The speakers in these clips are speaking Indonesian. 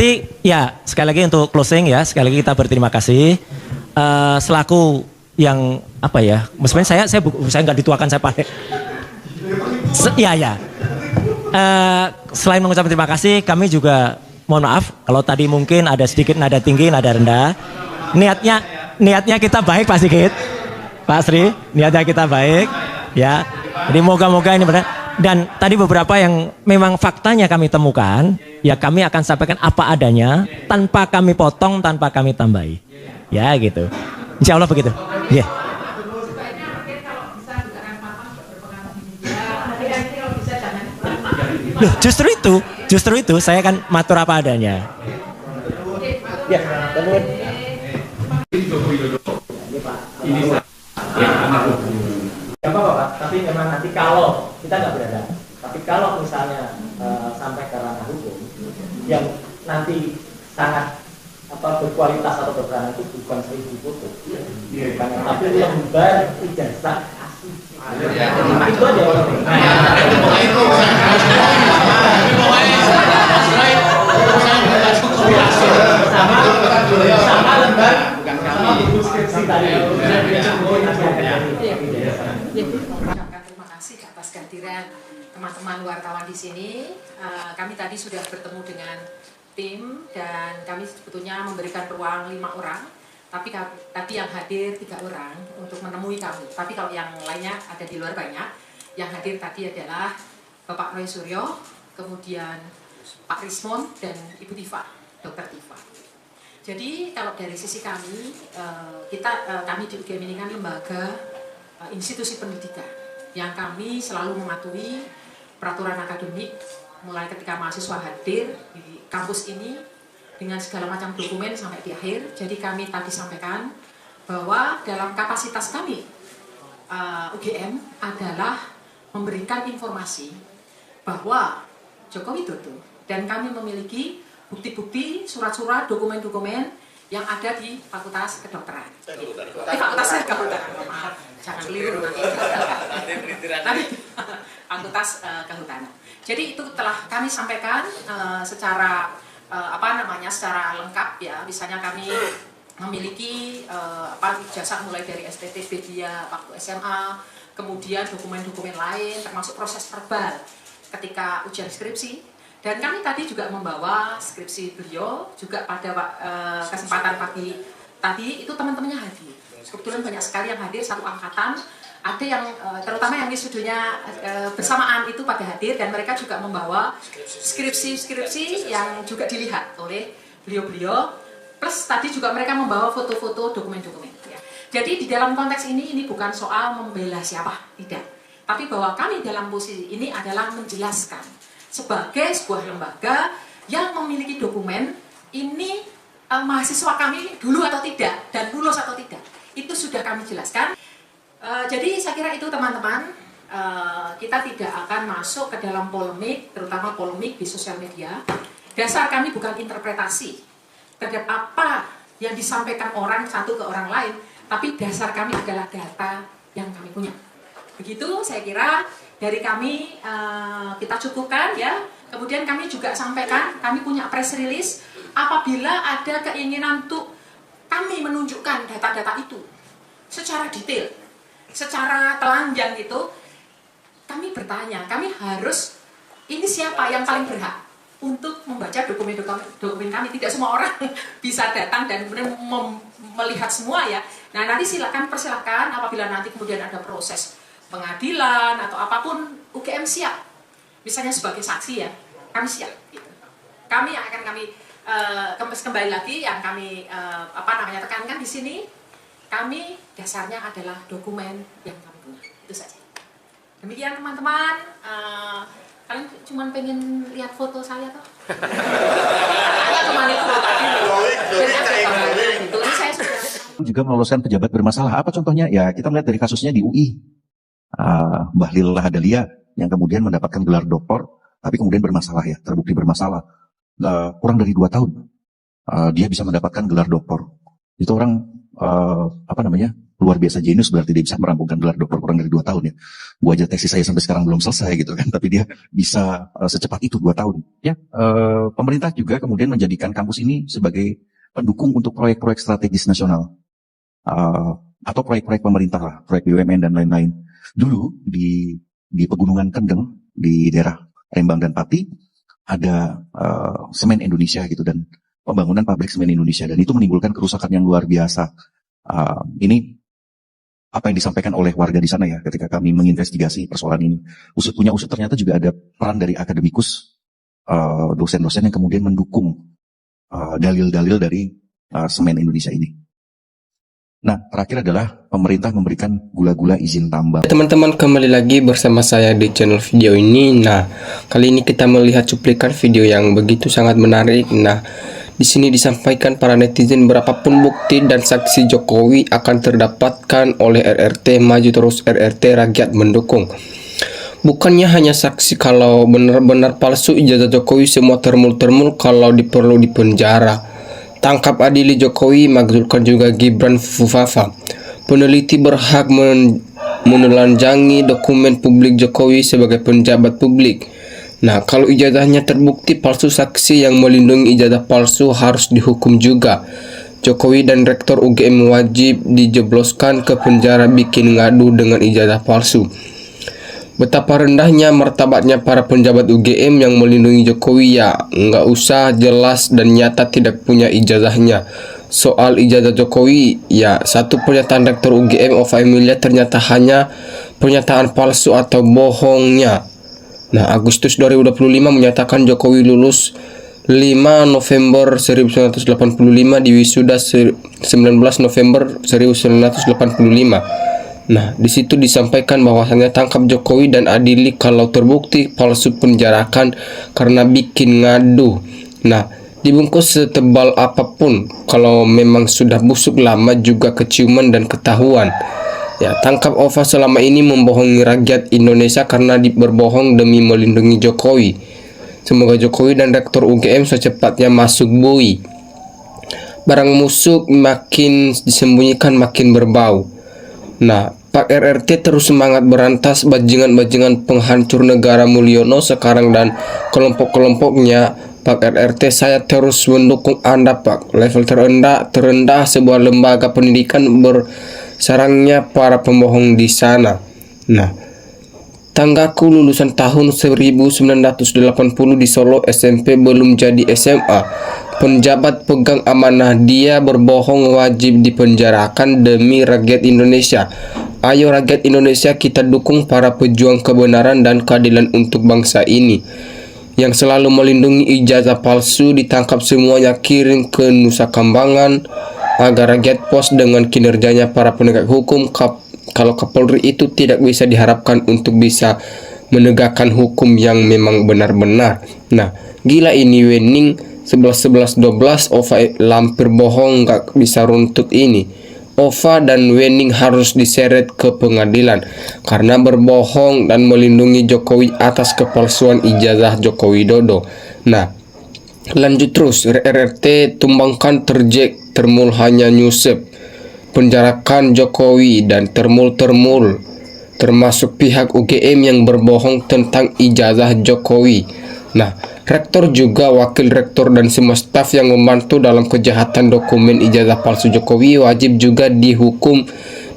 Berarti ya sekali lagi untuk closing ya, sekali lagi kita berterima kasih selaku yang apa ya, maksudnya saya nggak dituakan, saya pakai ya. Selain mengucapkan terima kasih, kami juga mohon maaf kalau tadi mungkin ada sedikit nada tinggi, nada rendah. Niatnya kita baik Pak Sigit, Pak Sri, niatnya kita baik ya. Jadi moga-moga ini benar. Dan tadi beberapa yang memang faktanya kami temukan, ya kami akan sampaikan apa adanya, tanpa kami potong, tanpa kami tambahi. Ya gitu. Insya Allah begitu. Ya. Yeah. Loh, justru itu saya kan matur apa adanya. Ya, ya Pak, tapi memang nanti kalau kita nggak berada, tapi kalau misalnya sampai ke ranah hukum yang nanti sangat berkualitas atau berperan itu bukan 1000 foto, bukan, tapi lembar ijazah asli. Itu aja orang ini. Sama lembar sama buku skripsi tadi. Terima kasih atas kehadiran teman-teman wartawan di sini. Kami tadi sudah bertemu dengan tim dan kami sebetulnya memberikan ruang 5 orang, tapi tadi yang hadir 3 orang untuk menemui kami. Tapi kalau yang lainnya ada di luar banyak. Yang hadir tadi adalah Bapak Roy Suryo, kemudian Pak Rismon dan Ibu Tifa, Dr. Tifa. Jadi kalau dari sisi kami, kami di UGM ini kan lembaga institusi pendidikan yang kami selalu mematuhi peraturan akademik mulai ketika mahasiswa hadir di kampus ini dengan segala macam dokumen sampai di akhir. Jadi kami tadi sampaikan bahwa dalam kapasitas kami UGM adalah memberikan informasi bahwa Joko Widodo dan kami memiliki bukti-bukti, surat-surat, dokumen-dokumen yang ada di Fakultas Kedokteran. Fakultas Kehutanan, maaf, jangan keliru nanti. Fakultas Kehutanan. Jadi itu telah kami sampaikan secara secara lengkap ya. Misalnya kami memiliki ijazah mulai dari STTB dia waktu SMA, kemudian dokumen-dokumen lain termasuk proses verbal ketika ujian skripsi. Dan kami tadi juga membawa skripsi beliau juga pada kesempatan pagi tadi itu teman-temannya hadir. Kebetulan banyak sekali yang hadir, satu angkatan. Ada yang terutama yang wisudunya bersamaan itu pada hadir dan mereka juga membawa skripsi-skripsi yang juga dilihat oleh beliau-beliau. Plus tadi juga mereka membawa foto-foto dokumen-dokumen. Ya. Jadi di dalam konteks ini bukan soal membela siapa, tidak. Tapi bahwa kami dalam posisi ini adalah menjelaskan sebagai sebuah lembaga yang memiliki dokumen ini mahasiswa kami dulu atau tidak dan lulus atau tidak, itu sudah kami jelaskan. Jadi saya kira itu teman-teman, kita tidak akan masuk ke dalam polemik, terutama polemik di sosial media. Dasar kami bukan interpretasi terhadap apa yang disampaikan orang satu ke orang lain, tapi dasar kami adalah data yang kami punya. Begitu saya kira dari kami kita cukupkan ya. Kemudian kami juga sampaikan, kami punya press release apabila ada keinginan untuk kami menunjukkan data-data itu secara detail, secara telanjang gitu. Kami bertanya, kami harus, ini siapa yang paling berhak untuk membaca dokumen kami. Tidak semua orang bisa datang dan kemudian melihat semua ya. Nah nanti persilakan apabila nanti kemudian ada proses pengadilan atau apapun, UGM siap. Misalnya sebagai saksi ya, kami siap. Gitu. Kami yang akan kami kembali lagi yang kami tekankan di sini, kami dasarnya adalah dokumen yang kami punya. Itu saja. Demikian teman-teman. Kalian cuma pengen lihat foto saya toh? Cuma itu tadi. Ini saya sudah juga meloloskan pejabat bermasalah. Apa contohnya? Ya kita melihat dari kasusnya di UI. Mbah Lila Hadalia yang kemudian mendapatkan gelar doktor, tapi kemudian bermasalah ya, terbukti bermasalah. Kurang dari 2 tahun dia bisa mendapatkan gelar doktor. Itu orang luar biasa jenius, berarti dia bisa merampungkan gelar doktor kurang dari 2 tahun ya. Gua aja tesis saya sampai sekarang belum selesai gitu kan, tapi dia bisa secepat itu 2 tahun. Ya, pemerintah juga kemudian menjadikan kampus ini sebagai pendukung untuk proyek-proyek strategis nasional. Atau proyek-proyek pemerintah lah, proyek BUMN dan lain-lain. Dulu di Pegunungan Kendeng, di daerah Rembang dan Pati, ada Semen Indonesia gitu, dan pembangunan pabrik semen Indonesia, dan itu menimbulkan kerusakan yang luar biasa. Ini apa yang disampaikan oleh warga di sana ya, ketika kami menginvestigasi persoalan ini. Usut ternyata juga ada peran dari akademikus, dosen-dosen yang kemudian mendukung dalil-dalil dari semen Indonesia ini. Nah, terakhir adalah pemerintah memberikan gula-gula izin tambang. Teman-teman, kembali lagi bersama saya di channel video ini. Nah, kali ini kita melihat cuplikan video yang begitu sangat menarik. Nah, di sini disampaikan para netizen berapapun bukti dan saksi Jokowi akan terdapatkan oleh RRT, maju terus RRT, rakyat mendukung. Bukannya hanya saksi, kalau benar-benar palsu ijazah Jokowi semua termul-termul, kalau perlu dipenjara. Tangkap adili Jokowi, makzulkan juga Gibran Fufafa. Peneliti berhak menelanjangi dokumen publik Jokowi sebagai penjabat publik. Nah, kalau ijazahnya terbukti palsu, saksi yang melindungi ijazah palsu harus dihukum juga. Jokowi dan Rektor UGM wajib dijebloskan ke penjara bikin ngadu dengan ijazah palsu. Betapa rendahnya martabatnya para penjabat UGM yang melindungi Jokowi, ya nggak usah jelas dan nyata tidak punya ijazahnya. Soal ijazah Jokowi, ya satu pernyataan Rektor UGM Ova Emilia ternyata hanya pernyataan palsu atau bohongnya. Nah, Agustus 2025 menyatakan Jokowi lulus 5 November 1985 di wisuda 19 November 1985. Nah, di situ disampaikan bahwasannya tangkap Jokowi dan adili, kalau terbukti palsu penjarakan karena bikin ngadu. Nah, dibungkus setebal apapun, kalau memang sudah busuk lama juga keciuman dan ketahuan. Ya, tangkap Ova selama ini membohongi rakyat Indonesia karena berbohong demi melindungi Jokowi. Semoga Jokowi dan Rektor UGM secepatnya masuk bui. Barang musuh makin disembunyikan makin berbau. Nah, Pak RRT terus semangat berantas bajingan-bajingan penghancur negara Mulyono sekarang dan kelompok-kelompoknya. Pak RRT, saya terus mendukung Anda, Pak. Level terendah sebuah lembaga pendidikan bersarangnya para pembohong di sana. Nah, tanggaku lulusan tahun 1980 di Solo, SMP belum jadi SMA. Penjabat pegang amanah, dia berbohong wajib dipenjarakan demi rakyat Indonesia. Ayo rakyat Indonesia, kita dukung para pejuang kebenaran dan keadilan untuk bangsa ini. Yang selalu melindungi ijazah palsu ditangkap semuanya, kirim ke Nusa Kambangan agar rakyat puas dengan kinerjanya para penegak hukum. Kalau Kapolri itu tidak bisa diharapkan untuk bisa menegakkan hukum yang memang benar-benar. Nah, gila ini Wening 11-11-12, Ova lampir bohong, gak bisa runtut ini. Ova dan Wening harus diseret ke pengadilan karena berbohong dan melindungi Jokowi atas kepalsuan ijazah Joko Widodo. Nah, lanjut terus, RRT tumbangkan terjek, termul hanya nyusep. Penjarakan Jokowi dan termul-termul, termasuk pihak UGM yang berbohong tentang ijazah Jokowi. Nah, Rektor juga wakil rektor dan semua staf yang membantu dalam kejahatan dokumen ijazah palsu Jokowi wajib juga dihukum,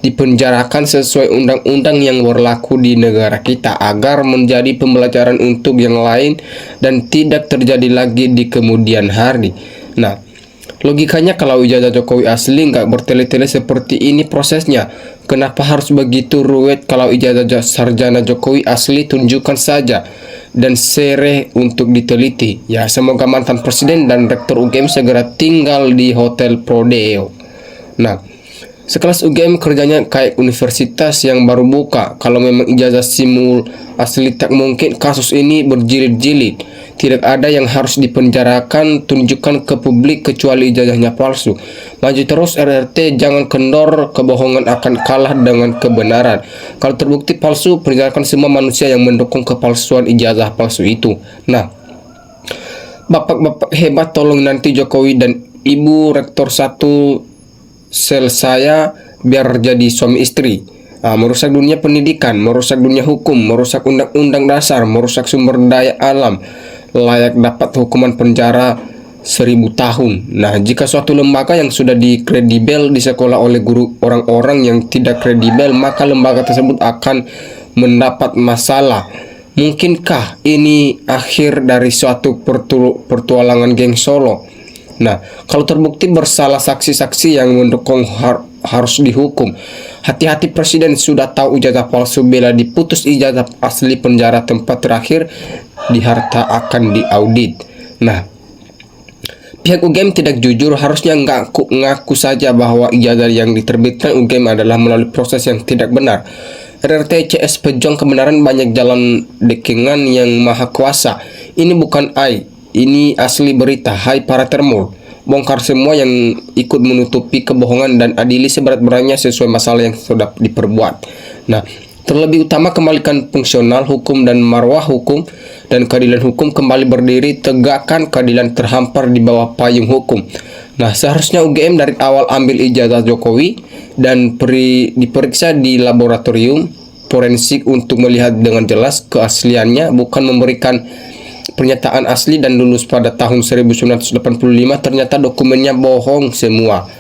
dipenjarakan sesuai undang-undang yang berlaku di negara kita agar menjadi pembelajaran untuk yang lain dan tidak terjadi lagi di kemudian hari. Nah, logikanya kalau ijazah Jokowi asli nggak bertele-tele seperti ini prosesnya. Kenapa harus begitu ruwet? Kalau ijazah sarjana Jokowi asli tunjukkan saja dan sereh untuk diteliti. Ya, semoga mantan presiden dan rektor UGM segera tinggal di Hotel Prodeo. Nah, sekelas UGM kerjanya kayak universitas yang baru buka. Kalau memang ijazah simul asli tak mungkin kasus ini berjilid-jilid. Tidak ada yang harus dipenjarakan, tunjukkan ke publik kecuali ijazahnya palsu. Maju terus RRT, jangan kendor, kebohongan akan kalah dengan kebenaran. Kalau terbukti palsu, penjarakan semua manusia yang mendukung kepalsuan ijazah palsu itu. Nah, bapak-bapak hebat, tolong nanti Jokowi dan Ibu Rektor 1 sel saya biar jadi suami istri. Merusak dunia pendidikan, merusak dunia hukum, merusak undang-undang dasar, merusak sumber daya alam, layak dapat hukuman penjara 1000 tahun. Nah, jika suatu lembaga yang sudah dikredibel di sekolah oleh guru orang-orang yang tidak kredibel, maka lembaga tersebut akan mendapat masalah. Mungkinkah ini akhir dari suatu pertualangan geng Solo? Nah, kalau terbukti bersalah saksi-saksi yang mendukung harus dihukum. Hati-hati, Presiden sudah tahu ijazah palsu, bila diputus ijazah asli penjara tempat terakhir di harta akan diaudit. Nah, pihak UGM tidak jujur, harusnya ngaku saja bahwa ijazah yang diterbitkan UGM adalah melalui proses yang tidak benar. RRT CS Pejong kebenaran, banyak jalan dekengan yang maha kuasa. Ini bukan ini asli berita. Hai para termul, bongkar semua yang ikut menutupi kebohongan dan adili seberat-beratnya sesuai masalah yang sudah diperbuat. Nah, terlebih utama kembalikan fungsional hukum dan marwah hukum dan keadilan hukum kembali berdiri, tegakkan keadilan terhampar di bawah payung hukum. Nah, seharusnya UGM dari awal ambil ijazah Jokowi dan diperiksa di laboratorium forensik untuk melihat dengan jelas keasliannya, bukan memberikan pernyataan asli dan lulus pada tahun 1985 ternyata dokumennya bohong semua.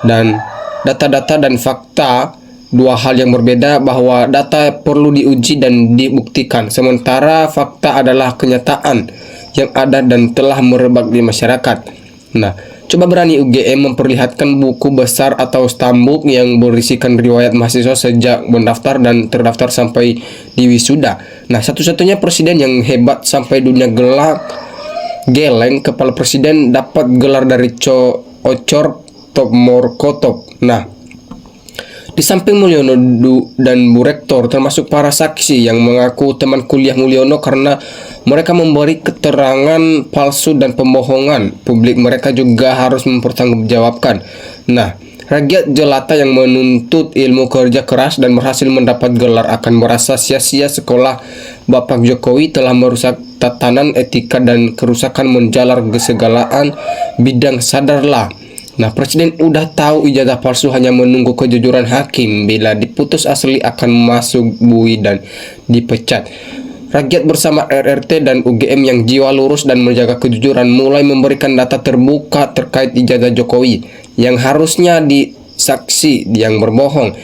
Dan data-data dan fakta dua hal yang berbeda, bahwa data perlu diuji dan dibuktikan, sementara fakta adalah kenyataan yang ada dan telah merebak di masyarakat. Nah, coba berani UGM memperlihatkan buku besar atau stambuk yang berisikan riwayat mahasiswa sejak mendaftar dan terdaftar sampai di wisuda. Nah, satu-satunya presiden yang hebat sampai dunia geleng, kepala presiden dapat gelar dari Ocor Top Morkotop. Nah, di samping Mulyono dan Bu Rektor, termasuk para saksi yang mengaku teman kuliah Mulyono karena mereka memberi keterangan palsu dan pembohongan, publik mereka juga harus mempertanggungjawabkan. Nah, rakyat jelata yang menuntut ilmu kerja keras dan berhasil mendapat gelar akan merasa sia-sia sekolah Bapak Jokowi telah merusak tatanan etika dan kerusakan menjalar kesegalaan bidang. Sadarlah. Nah, Presiden udah tahu ijazah palsu, hanya menunggu kejujuran hakim. Bila diputus asli akan masuk bui dan dipecat. Rakyat bersama RRT dan UGM yang jiwa lurus dan menjaga kejujuran mulai memberikan data terbuka terkait ijazah Jokowi yang harusnya disaksi yang berbohong.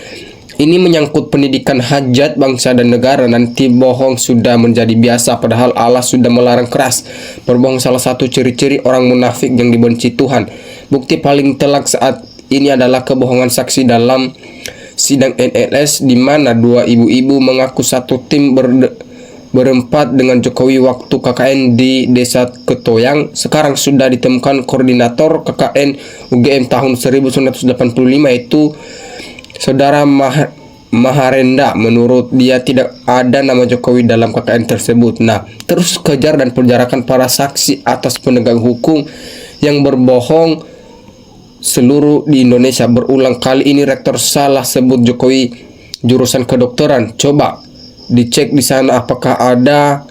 Ini menyangkut pendidikan hajat bangsa dan negara. Nanti bohong sudah menjadi biasa, padahal Allah sudah melarang keras. Berbohong salah satu ciri-ciri orang munafik yang dibenci Tuhan. Bukti paling telak saat ini adalah kebohongan saksi dalam sidang NLS, di mana dua ibu-ibu mengaku satu tim berempat dengan Jokowi waktu KKN di Desa Ketoyang. Sekarang sudah ditemukan koordinator KKN UGM tahun 1985, yaitu Saudara Maharenda. Menurut dia tidak ada nama Jokowi dalam KKN tersebut. Nah, terus kejar dan penjarakan para saksi atas penegak hukum yang berbohong seluruh di Indonesia. Berulang kali ini rektor salah sebut Jokowi jurusan kedokteran. Coba dicek di sana apakah ada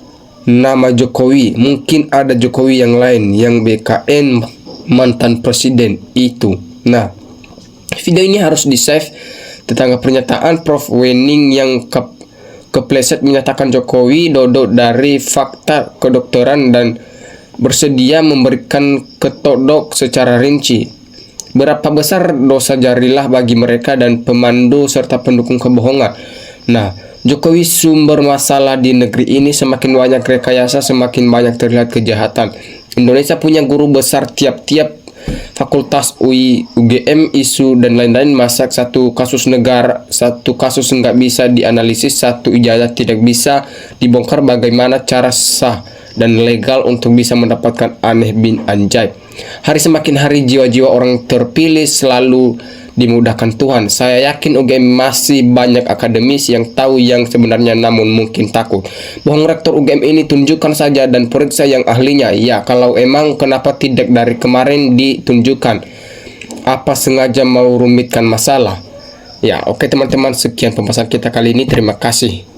nama Jokowi. Mungkin ada Jokowi yang lain yang BKN mantan presiden itu. Nah, video ini harus di-save. Tetangga pernyataan Prof. Wening yang kepleset menyatakan Jokowi dodok dari fakta kedokteran dan bersedia memberikan ketodok secara rinci. Berapa besar dosa jarilah bagi mereka dan pemandu serta pendukung kebohongan. Nah, Jokowi sumber masalah di negeri ini. Semakin banyak rekayasa, semakin banyak terlihat kejahatan. Indonesia punya guru besar tiap-tiap fakultas, UI, UGM, ISU, dan lain-lain. Masak satu kasus negara, satu kasus nggak bisa dianalisis, satu ijazah tidak bisa dibongkar. Bagaimana cara sah dan legal untuk bisa mendapatkan aneh bin anjay. Hari semakin hari jiwa-jiwa orang terpilih selalu dimudahkan Tuhan. Saya yakin UGM masih banyak akademis yang tahu yang sebenarnya namun mungkin takut. Bohong rektor UGM ini tunjukkan saja dan periksa yang ahlinya. Ya, kalau emang kenapa tidak dari kemarin ditunjukkan? Apa sengaja mau rumitkan masalah? Ya, oke teman-teman, sekian pembahasan kita kali ini. Terima kasih.